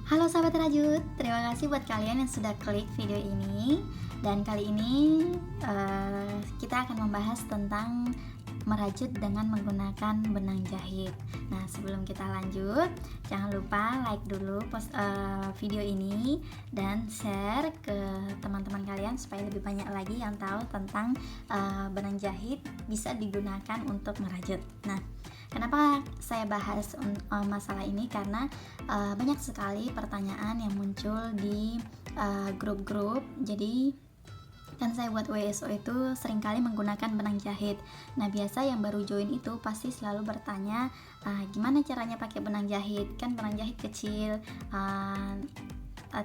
Halo sahabat rajut, terima kasih buat kalian yang sudah klik video ini. Dan kali ini kita akan membahas tentang merajut dengan menggunakan benang jahit. Nah, sebelum kita lanjut, jangan lupa like dulu video ini dan share ke teman-teman kalian supaya lebih banyak lagi yang tahu tentang benang jahit bisa digunakan untuk merajut. Nah, kenapa saya bahas masalah ini? Karena banyak sekali pertanyaan yang muncul di grup-grup. Jadi kan saya buat WSO itu seringkali menggunakan benang jahit. Nah, biasa yang baru join itu pasti selalu bertanya, gimana caranya pakai benang jahit? Kan benang jahit kecil,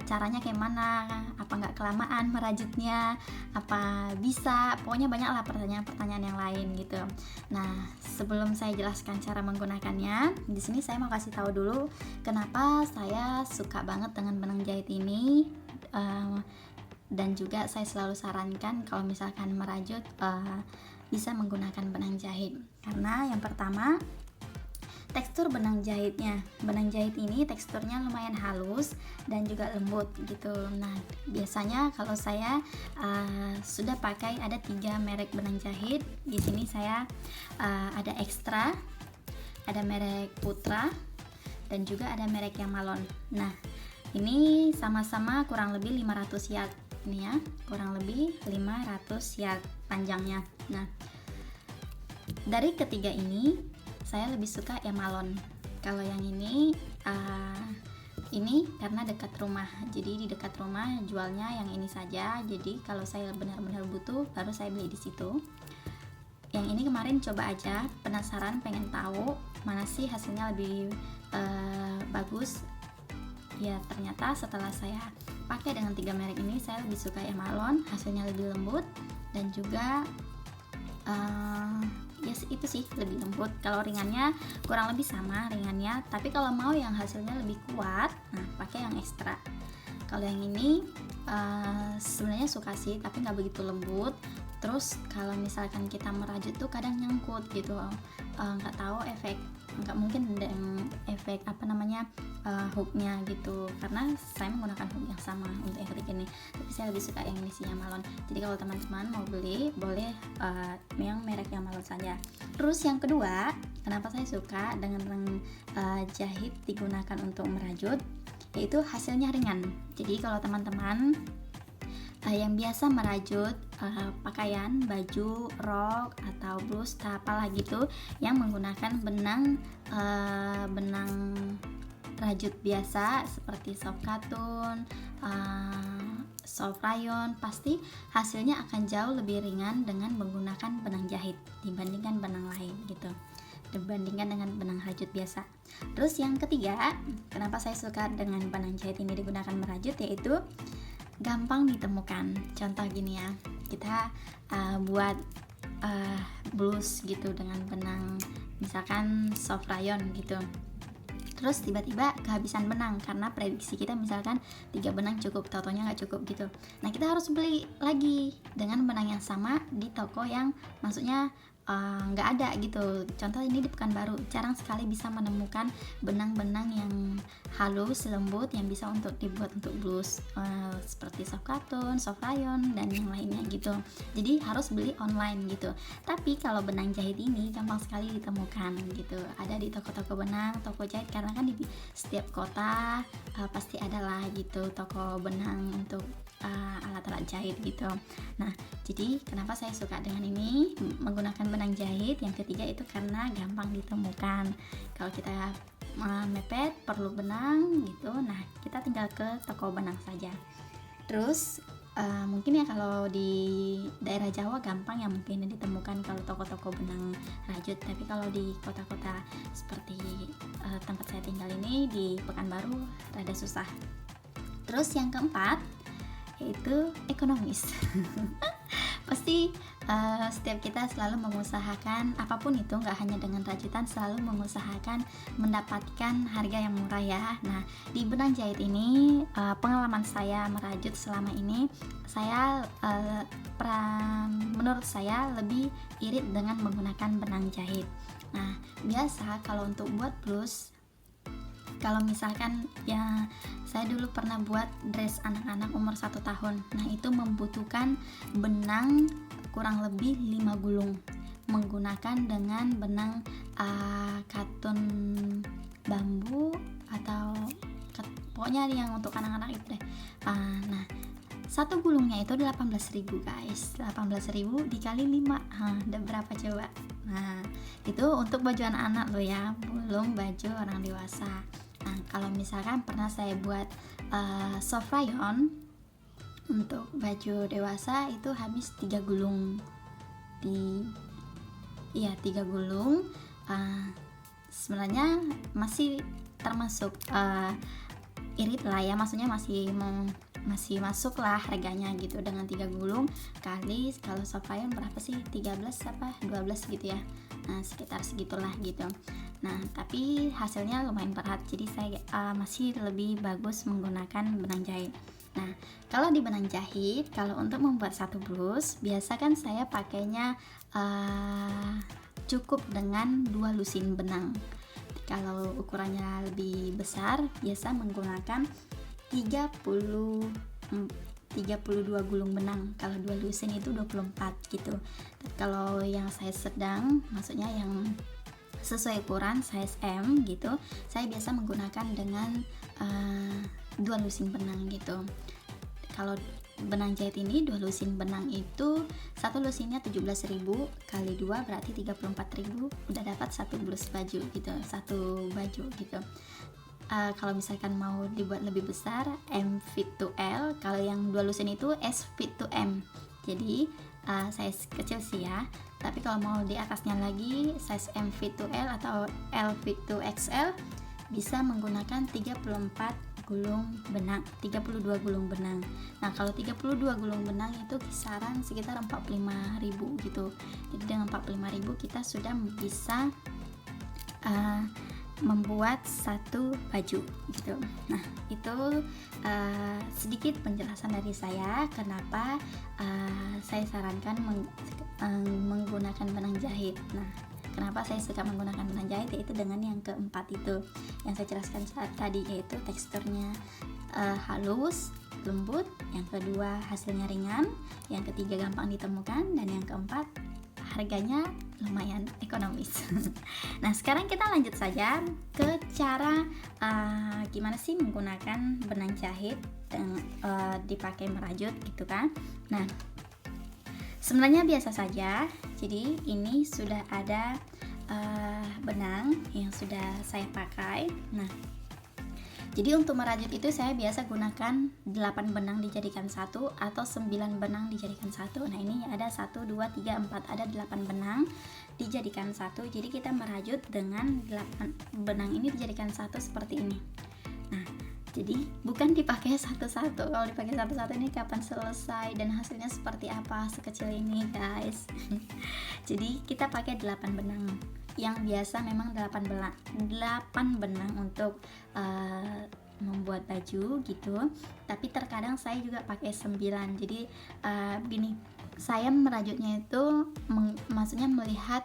caranya kayak mana? Apa nggak kelamaan merajutnya? Apa bisa? Pokoknya banyak lah pertanyaan-pertanyaan yang lain gitu. Nah, sebelum saya jelaskan cara menggunakannya, di sini saya mau kasih tahu dulu kenapa saya suka banget dengan benang jahit ini. Dan juga saya selalu sarankan kalau misalkan merajut bisa menggunakan benang jahit, karena yang pertama tekstur benang jahitnya. Benang jahit ini teksturnya lumayan halus dan juga lembut gitu. Nah, biasanya kalau saya sudah pakai ada 3 merek benang jahit. Di sini saya ada Extra, ada merek Putra, dan juga ada merek yang Malon. Nah, ini sama-sama kurang lebih 500 yard. Ini ya, kurang lebih 500 yard panjangnya. Nah, dari ketiga ini saya lebih suka yang Malon. Kalau yang ini karena dekat rumah, jadi di dekat rumah jualnya yang ini saja. Jadi kalau saya benar-benar butuh baru saya beli di situ. Yang ini kemarin coba aja, penasaran, pengen tahu mana sih hasilnya lebih bagus. Ya, ternyata setelah saya pakai dengan 3 merek ini, saya lebih suka yang Malon, hasilnya lebih lembut dan juga itu sih, lebih lembut. Kalau ringannya kurang lebih sama ringannya, tapi kalau mau yang hasilnya lebih kuat, nah pakai yang Extra. Kalau yang ini sebenarnya suka sih, tapi nggak begitu lembut. Terus kalau misalkan kita merajut tuh kadang nyangkut gitu, nggak tahu nggak mungkin ada efek hooknya gitu, karena saya menggunakan hook yang sama untuk yang ketiga ini, tapi saya lebih suka yang ini sih, yang Malon. Jadi kalau teman-teman mau beli boleh yang merek yang Malon saja. Terus yang kedua, kenapa saya suka dengan benang jahit digunakan untuk merajut, yaitu hasilnya ringan. Jadi kalau teman-teman yang biasa merajut pakaian, baju, rok atau blus, apalah gitu, yang menggunakan benang rajut biasa seperti soft katun, soft rayon, pasti hasilnya akan jauh lebih ringan dengan menggunakan benang jahit dibandingkan benang lain gitu, dibandingkan dengan benang rajut biasa. Terus yang ketiga, kenapa saya suka dengan benang jahit ini digunakan merajut, yaitu gampang ditemukan. Contoh gini ya, kita buat blus gitu dengan benang misalkan soft rayon gitu, terus tiba-tiba kehabisan benang karena prediksi kita misalkan 3 benang cukup, tau-taunya nggak cukup gitu. Nah, kita harus beli lagi dengan benang yang sama di toko yang maksudnya nggak ada gitu. Contoh ini di Pekanbaru jarang sekali bisa menemukan benang-benang yang halus, lembut, yang bisa untuk dibuat untuk blus seperti soft katun, soft rayon, dan yang lainnya gitu. Jadi harus beli online gitu. Tapi kalau benang jahit ini gampang sekali ditemukan gitu, ada di toko-toko benang, toko jahit, karena kan di setiap kota pasti ada lah gitu toko benang untuk alat-alat jahit gitu. Nah, jadi kenapa saya suka dengan ini menggunakan benang jahit yang ketiga itu karena gampang ditemukan. Kalau kita mepet perlu benang gitu, nah kita tinggal ke toko benang saja. Terus mungkin ya kalau di daerah Jawa gampang ya mungkin ditemukan kalau toko-toko benang rajut, tapi kalau di kota-kota seperti tempat saya tinggal ini di Pekanbaru rada susah. Terus yang keempat yaitu ekonomis. Pasti setiap kita selalu mengusahakan apapun itu, nggak hanya dengan rajutan, selalu mengusahakan mendapatkan harga yang murah ya. Nah, di benang jahit ini pengalaman saya merajut selama ini, saya menurut saya lebih irit dengan menggunakan benang jahit. Nah, biasa kalau untuk buat blus Kalau misalkan ya, saya dulu pernah buat dress anak-anak umur 1 tahun. Nah, itu membutuhkan benang kurang lebih 5 gulung, menggunakan dengan benang katun bambu atau pokoknya yang untuk anak-anak itu deh. Nah, satu gulungnya itu 18.000 guys. 18.000 dikali 5, udah berapa coba? Nah, itu untuk baju anak-anak loh ya, belum baju orang dewasa. Nah, kalau misalkan pernah saya buat soft rayon untuk baju dewasa itu habis 3 gulung. 3 gulung. Sebenarnya masih termasuk irit lah ya, maksudnya masih masuk lah harganya gitu, dengan 3 gulung kali, kalau soft rayon berapa sih, 13 apa 12 gitu ya. Nah, sekitar segitulah gitu. Nah, tapi hasilnya lumayan berat, jadi saya masih lebih bagus menggunakan benang jahit. Nah, kalau di benang jahit, kalau untuk membuat satu blus, biasa kan saya pakainya cukup dengan 2 lusin benang. Kalau ukurannya lebih besar, biasa menggunakan 32 gulung benang. Kalau 2 lusin itu 24 gitu. Kalau yang saya sedang, maksudnya yang sesuai ukuran size M gitu, saya biasa menggunakan dengan 2 lusin benang gitu. Kalau benang jahit ini 2 lusin benang itu, satu lusinnya 17.000 kali 2 berarti 34.000, udah dapat satu blus baju gitu, satu baju gitu. Kalau misalkan mau dibuat lebih besar, M fit to L. Kalau yang 2 lusin itu S fit to M. Jadi size kecil sih ya. Tapi kalau mau di atasnya lagi, size M fit to L atau L fit to XL, bisa menggunakan 32 gulung benang. Nah, kalau 32 gulung benang itu kisaran sekitar 45.000 gitu. Jadi dengan 45.000 kita sudah bisa membuat satu baju gitu. Nah, itu sedikit penjelasan dari saya kenapa saya sarankan menggunakan benang jahit. Nah, kenapa saya suka menggunakan benang jahit, yaitu dengan yang keempat itu yang saya jelaskan saat tadi, yaitu teksturnya halus, lembut, yang kedua hasilnya ringan, yang ketiga gampang ditemukan, dan yang keempat harganya lumayan ekonomis. Nah, sekarang kita lanjut saja ke cara gimana sih menggunakan benang jahit dan dipakai merajut gitu kan. Nah, sebenarnya biasa saja. Jadi ini sudah ada benang yang sudah saya pakai. Nah, jadi untuk merajut itu saya biasa gunakan 8 benang dijadikan satu atau 9 benang dijadikan satu. Nah, ini ada 1, 2, 3, 4, ada 8 benang dijadikan satu. Jadi kita merajut dengan 8 benang ini dijadikan satu seperti ini. Nah, jadi bukan dipakai satu-satu. Kalau dipakai satu-satu ini kapan selesai dan hasilnya seperti apa sekecil ini, guys. Jadi kita pakai 8 benang. Yang biasa memang 8 benang untuk membuat baju gitu. Tapi terkadang saya juga pakai 9. Jadi gini, saya merajutnya itu maksudnya melihat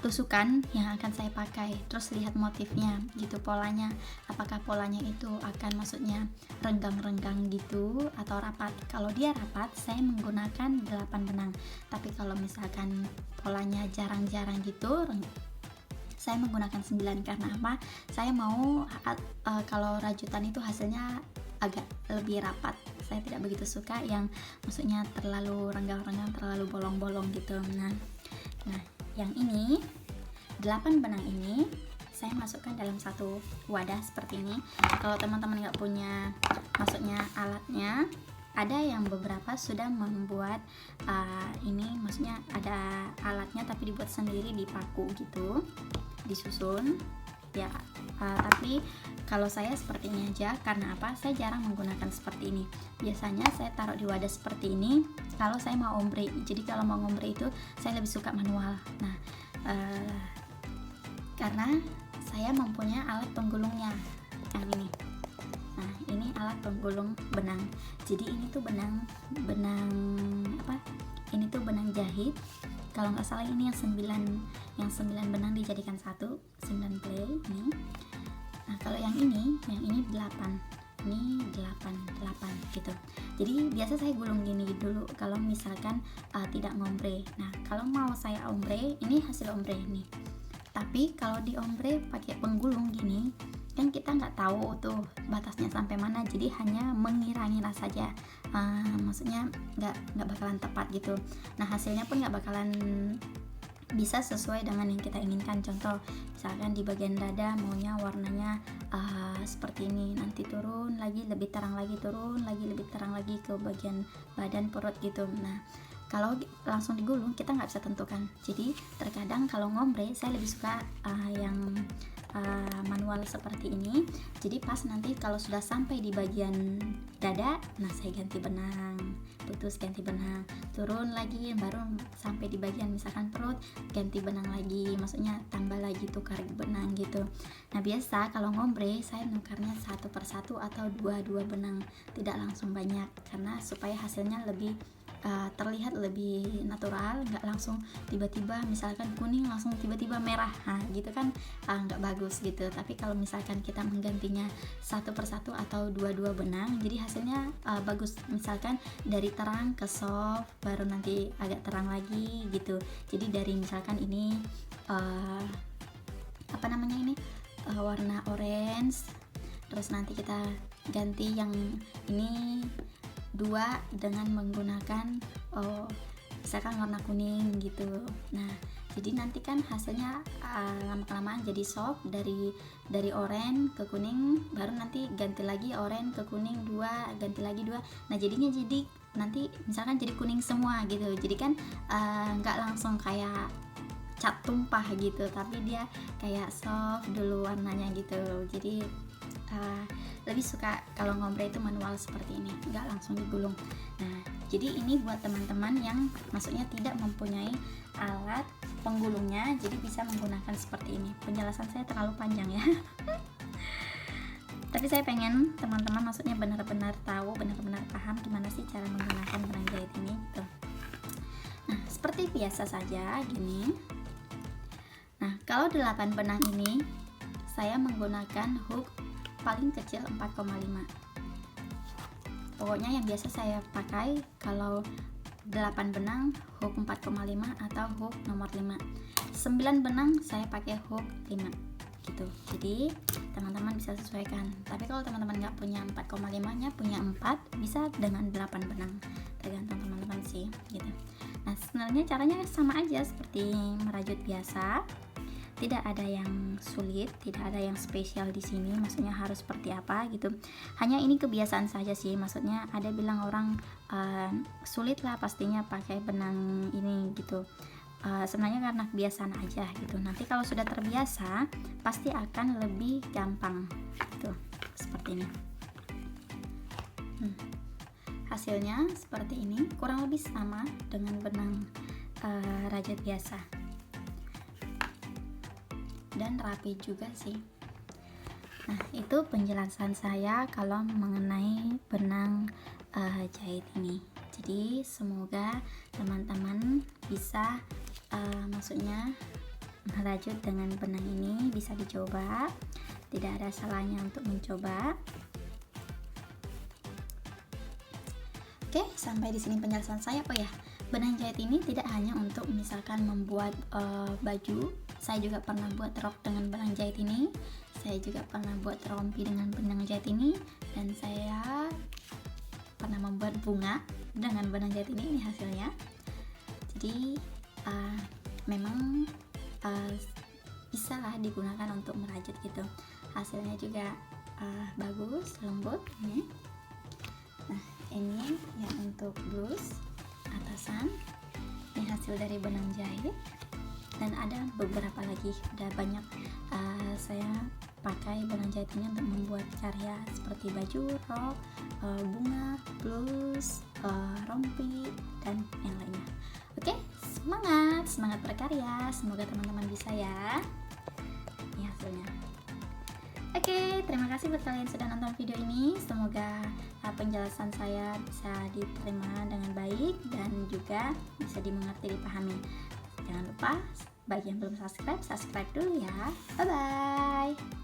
tusukan yang akan saya pakai, terus lihat motifnya gitu, polanya, apakah polanya itu akan maksudnya renggang-renggang gitu atau rapat. Kalau dia rapat, saya menggunakan 8 benang. Tapi kalau misalkan polanya jarang-jarang gitu, saya menggunakan 9. Karena apa? Saya mau kalau rajutan itu hasilnya agak lebih rapat. Saya tidak begitu suka yang maksudnya terlalu renggang-renggang, terlalu bolong-bolong gitu. Nah, yang ini 8 benang ini saya masukkan dalam satu wadah seperti ini. Kalau teman-teman nggak punya maksudnya alatnya, ada yang beberapa sudah membuat ini maksudnya ada alatnya tapi dibuat sendiri, dipaku gitu, disusun ya. Tapi kalau saya seperti ini aja. Karena apa? Saya jarang menggunakan seperti ini. Biasanya saya taruh di wadah seperti ini kalau saya mau ombre. Jadi kalau mau ombre itu saya lebih suka manual. Nah, karena saya mempunyai alat penggulungnya yang ini. Nah, ini alat penggulung benang. Jadi ini tuh benang apa? Ini tuh benang jahit. Kalau nggak salah ini yang 9 benang dijadikan satu, 9 play ini. Nah kalau yang ini 8, ini 8 gitu. Jadi biasa saya gulung gini dulu kalau misalkan tidak ngombre. Nah kalau mau saya ombre, ini hasil ombre ini. Tapi kalau di ombre pakai penggulung gini kan kita nggak tahu tuh batasnya sampai mana, jadi hanya mengira-ngira saja. Maksudnya nggak bakalan tepat gitu. Nah hasilnya pun nggak bakalan bisa sesuai dengan yang kita inginkan. Contoh misalkan di bagian dada maunya warnanya seperti ini, nanti turun lagi lebih terang lagi, turun lagi lebih terang lagi ke bagian badan perut gitu. Nah kalau langsung digulung kita nggak bisa tentukan. Jadi terkadang kalau ngombre saya lebih suka yang manual seperti ini. Jadi pas nanti kalau sudah sampai di bagian dada, nah saya ganti benang, putus ganti benang, turun lagi baru sampai di bagian misalkan perut, ganti benang lagi, maksudnya tambah lagi tukar benang gitu. Nah biasa kalau ngombre saya nukarnya satu persatu atau dua benang, tidak langsung banyak, karena supaya hasilnya lebih terlihat lebih natural, nggak langsung tiba-tiba misalkan kuning langsung tiba-tiba merah, nah gitu kan nggak bagus gitu. Tapi kalau misalkan kita menggantinya satu persatu atau dua benang, jadi hasilnya bagus. Misalkan dari terang ke soft, baru nanti agak terang lagi gitu. Jadi dari misalkan ini apa namanya ini warna orange, terus nanti kita ganti yang ini dua dengan menggunakan misalkan warna kuning gitu. Nah jadi nanti kan hasilnya lama-kelamaan jadi soft, dari oranye ke kuning, baru nanti ganti lagi oranye ke kuning dua, ganti lagi dua. Nah jadinya jadi nanti misalkan jadi kuning semua gitu. Jadi kan nggak langsung kayak cat tumpah gitu, tapi dia kayak soft dulu warnanya gitu. Jadi lebih suka kalau ngombre itu manual seperti ini, nggak langsung digulung. Nah jadi ini buat teman-teman yang maksudnya tidak mempunyai alat penggulungnya, jadi bisa menggunakan seperti ini. Penjelasan saya terlalu panjang ya tapi saya pengen teman-teman maksudnya benar-benar tahu, benar-benar paham gimana sih cara menggunakan benang jahit ini gitu. Nah seperti biasa saja gini. Nah kalau 8 benang ini saya menggunakan hook paling kecil 4,5. Pokoknya yang biasa saya pakai kalau 8 benang hook 4,5 atau hook nomor 5. 9 benang saya pakai hook 5 gitu. Jadi teman-teman bisa sesuaikan. Tapi kalau teman-teman nggak punya 4,5 nya, punya 4, bisa dengan 8 benang, tergantung teman-teman sih gitu. Nah sebenarnya caranya sama aja seperti merajut biasa, tidak ada yang sulit, tidak ada yang spesial di sini. Maksudnya harus seperti apa gitu. Hanya ini kebiasaan saja sih. Maksudnya ada bilang orang sulit lah pastinya pakai benang ini gitu. Sebenarnya karena kebiasaan aja gitu. Nanti kalau sudah terbiasa pasti akan lebih gampang gitu. Seperti ini. Hasilnya seperti ini, kurang lebih sama dengan benang rajut biasa. Dan rapi juga sih. Nah itu penjelasan saya kalau mengenai benang jahit ini. Jadi semoga teman-teman bisa maksudnya merajut dengan benang ini, bisa dicoba, tidak ada salahnya untuk mencoba. Oke, sampai di sini penjelasan saya. Oh ya, benang jahit ini tidak hanya untuk misalkan membuat baju. Saya juga pernah buat rok dengan benang jahit ini. Saya juga pernah buat rompi dengan benang jahit ini. Dan saya pernah membuat bunga dengan benang jahit ini. Ini hasilnya. Jadi memang bisa lah digunakan untuk merajut gitu. Hasilnya juga bagus, lembut. Nah ini yang untuk blus atasan. Ini hasil dari benang jahit. Dan ada beberapa lagi, udah banyak saya pakai benang jahit ini untuk membuat karya seperti baju, rok, bunga, blus, rompi, dan yang lainnya. Oke, semangat berkarya, semoga teman-teman bisa ya. Ini hasilnya. Oke, terima kasih buat kalian sudah nonton video ini. Semoga penjelasan saya bisa diterima dengan baik dan juga bisa dimengerti, dipahami. Jangan lupa bagi yang belum subscribe dulu ya. Bye bye.